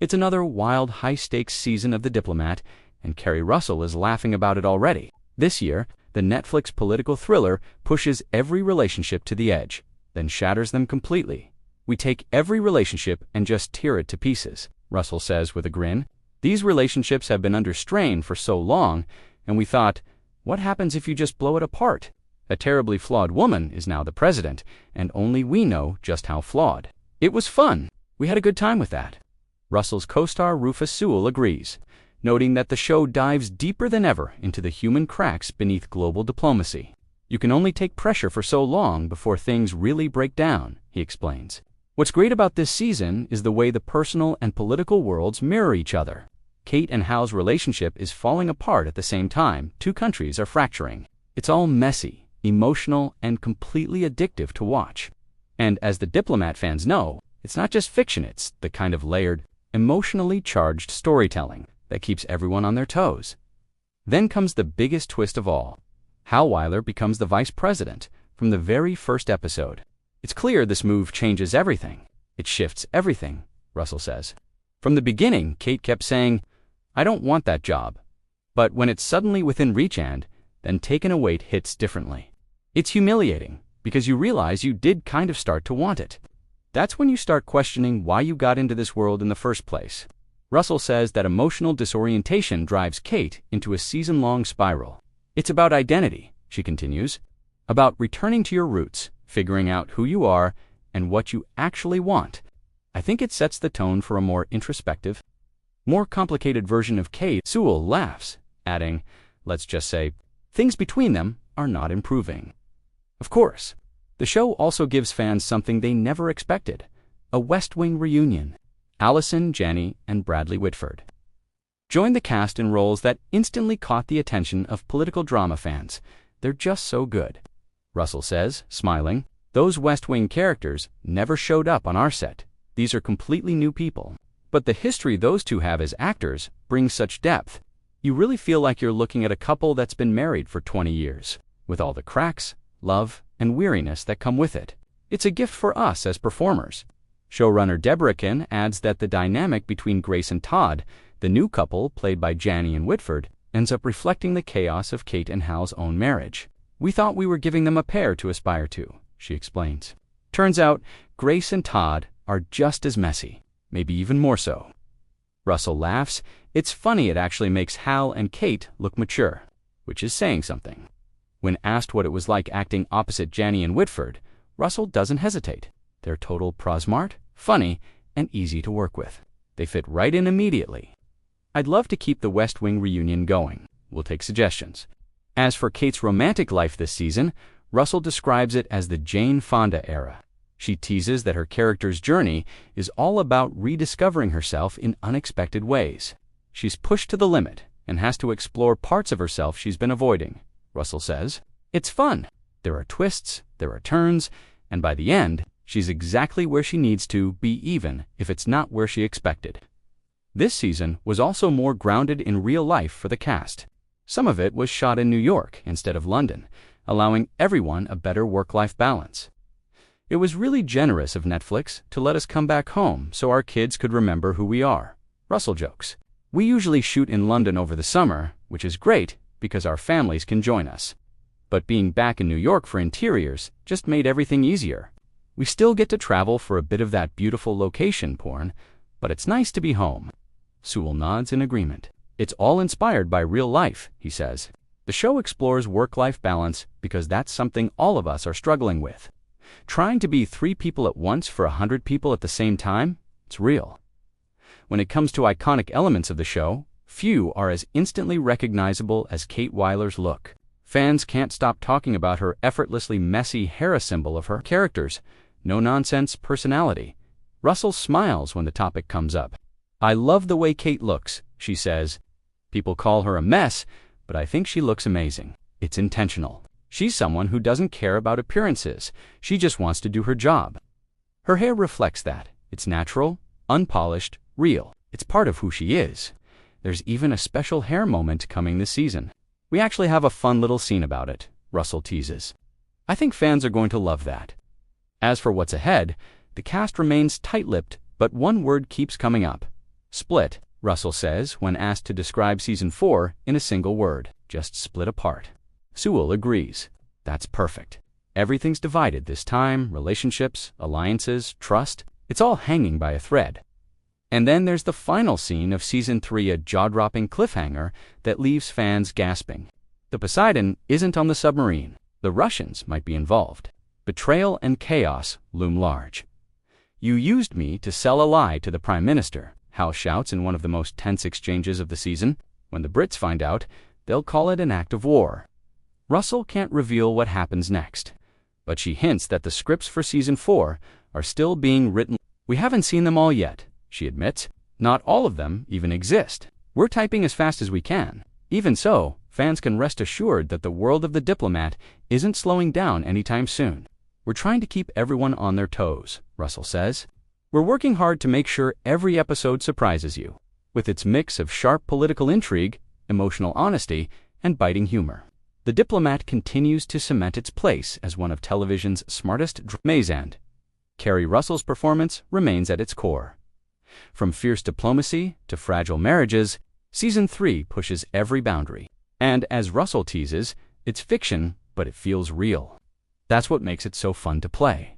It's another wild, high-stakes season of The Diplomat, and Keri Russell is laughing about it already. This year, the Netflix political thriller pushes every relationship to the edge, then shatters them completely. "We take every relationship and just tear it to pieces," Russell says with a grin. "These relationships have been under strain for so long, and we thought, what happens if you just blow it apart? A terribly flawed woman is now the president, and only we know just how flawed. It was fun. We had a good time with that." Russell's co-star Rufus Sewell agrees, noting that the show dives deeper than ever into the human cracks beneath global diplomacy. "You can only take pressure for so long before things really break down," he explains. "What's great about this season is the way the personal and political worlds mirror each other. Kate and Hal's relationship is falling apart at the same time two countries are fracturing. It's all messy, emotional, and completely addictive to watch. And as the Diplomat fans know, it's not just fiction, it's the kind of layered, emotionally charged storytelling that keeps everyone on their toes." Then comes the biggest twist of all. Hal Weiler becomes the vice president from the very first episode. "It's clear this move changes everything. It shifts everything," Russell says. "From the beginning, Kate kept saying, 'I don't want that job.' But when it's suddenly within reach then taken away, it hits differently. It's humiliating, because you realize you did kind of start to want it. That's when you start questioning why you got into this world in the first place." Russell says that emotional disorientation drives Kate into a season-long spiral. "It's about identity," she continues, "about returning to your roots, figuring out who you are and what you actually want. I think it sets the tone for a more introspective, more complicated version of Kate." Sewell laughs, adding, "Let's just say, things between them are not improving." Of course, the show also gives fans something they never expected: a West Wing reunion. Allison Janney and Bradley Whitford join the cast in roles that instantly caught the attention of political drama fans. "They're just so good," Russell says, smiling. "Those West Wing characters never showed up on our set. These are completely new people. But the history those two have as actors brings such depth. You really feel like you're looking at a couple that's been married for 20 years, with all the cracks, love, and weariness that come with it. It's a gift for us as performers." Showrunner Deborah Kin adds that the dynamic between Grace and Todd, the new couple played by Janney and Whitford, ends up reflecting the chaos of Kate and Hal's own marriage. "We thought we were giving them a pair to aspire to," she explains. "Turns out, Grace and Todd are just as messy, maybe even more so." Russell laughs. "It's funny, it actually makes Hal and Kate look mature," which is saying something. When asked what it was like acting opposite Janney and Whitford, Russell doesn't hesitate. They're total prosmart, funny, and easy to work with. They fit right in immediately. "I'd love to keep the West Wing reunion going. We'll take suggestions." As for Kate's romantic life this season, Russell describes it as the Jane Fonda era. She teases that her character's journey is all about rediscovering herself in unexpected ways. She's pushed to the limit and has to explore parts of herself she's been avoiding, Russell says. "It's fun. There are twists, there are turns, and by the end, she's exactly where she needs to be, even if it's not where she expected." This season was also more grounded in real life for the cast. Some of it was shot in New York instead of London, allowing everyone a better work-life balance. "It was really generous of Netflix to let us come back home so our kids could remember who we are," Russell jokes. "We usually shoot in London over the summer, which is great because our families can join us. But being back in New York for interiors just made everything easier. We still get to travel for a bit of that beautiful location porn, but it's nice to be home." Sewell nods in agreement. "It's all inspired by real life," he says. "The show explores work-life balance because that's something all of us are struggling with. Trying to be 3 people at once for 100 people at the same time, it's real." When it comes to iconic elements of the show, few are as instantly recognizable as Kate Weiler's look. Fans can't stop talking about her effortlessly messy hair, a symbol of her character's no-nonsense personality. Russell smiles when the topic comes up. "I love the way Kate looks," she says. "People call her a mess, but I think she looks amazing. It's intentional. She's someone who doesn't care about appearances. She just wants to do her job." Her hair reflects that. It's natural, unpolished, real. It's part of who she is. There's even a special hair moment coming this season. "We actually have a fun little scene about it," Russell teases. "I think fans are going to love that." As for what's ahead, the cast remains tight-lipped, but one word keeps coming up: Split, Russell says when asked to describe Season 4 in a single word. Just split apart. Sewell agrees. That's perfect. Everything's divided this time, relationships, alliances, trust. It's all hanging by a thread. And then there's the final scene of Season 3, a jaw-dropping cliffhanger that leaves fans gasping. The Poseidon isn't on the submarine. The Russians might be involved. Betrayal and chaos loom large. "You used me to sell a lie to the Prime Minister," Hal shouts in one of the most tense exchanges of the season. When the Brits find out, they'll call it an act of war. Russell can't reveal what happens next, but she hints that the scripts for Season 4 are still being written. "We haven't seen them all yet," she admits. "Not all of them even exist. We're typing as fast as we can." Even so, fans can rest assured that the world of the Diplomat isn't slowing down anytime soon. "We're trying to keep everyone on their toes," Russell says. "We're working hard to make sure every episode surprises you, with its mix of sharp political intrigue, emotional honesty, and biting humor." The Diplomat continues to cement its place as one of television's smartest dramas, and Keri Russell's performance remains at its core. From fierce diplomacy to fragile marriages, Season 3 pushes every boundary. And as Russell teases, it's fiction, but it feels real. That's what makes it so fun to play.